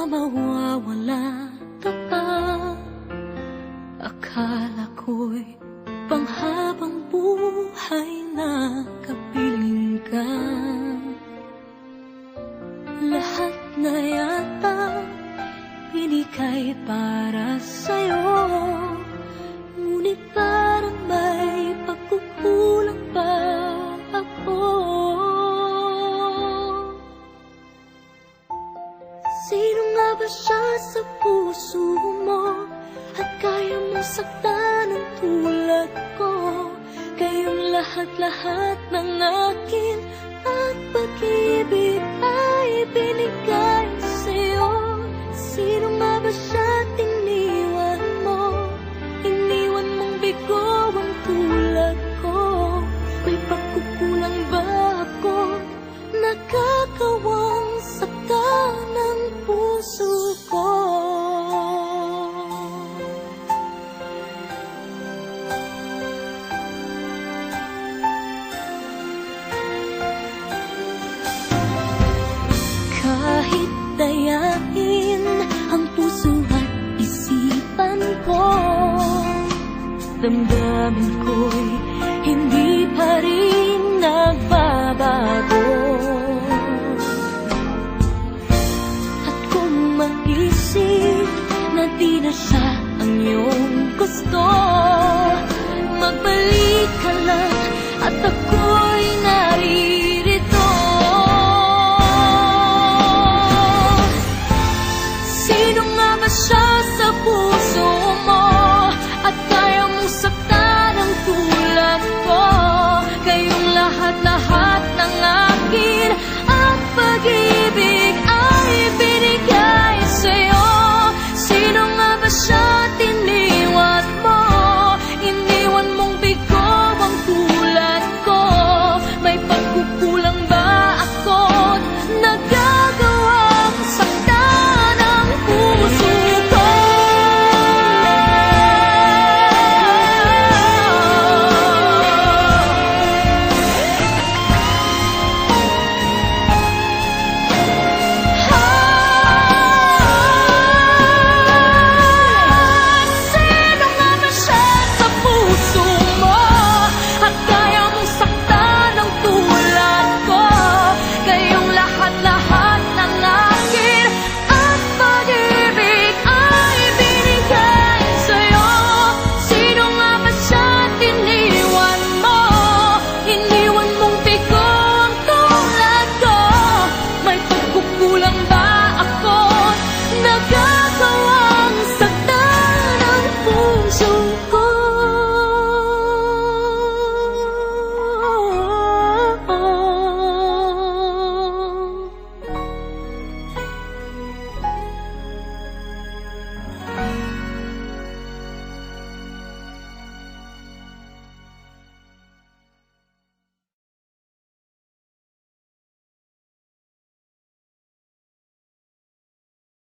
mawawala ka pa. Akala ko'y panghabang buhay na kapiling ka. Lahat na yata binigay para sa'yo, ngunit parang may pagkukulang pa ako. Sino nga ba siya sa puso mo at kaya mo saktan ng tulad ko? Kayong lahat-lahat ng akin at pag-ibig ay binigay sa'yo. Sino nga ba siya iniwan mo? Iniwan mong bigo ang tulad ko. May pagkukulang ba ako? Nakakawang saktan ng puso ko. Kahit dayain ang puso at isipan ko, damdamin ko'y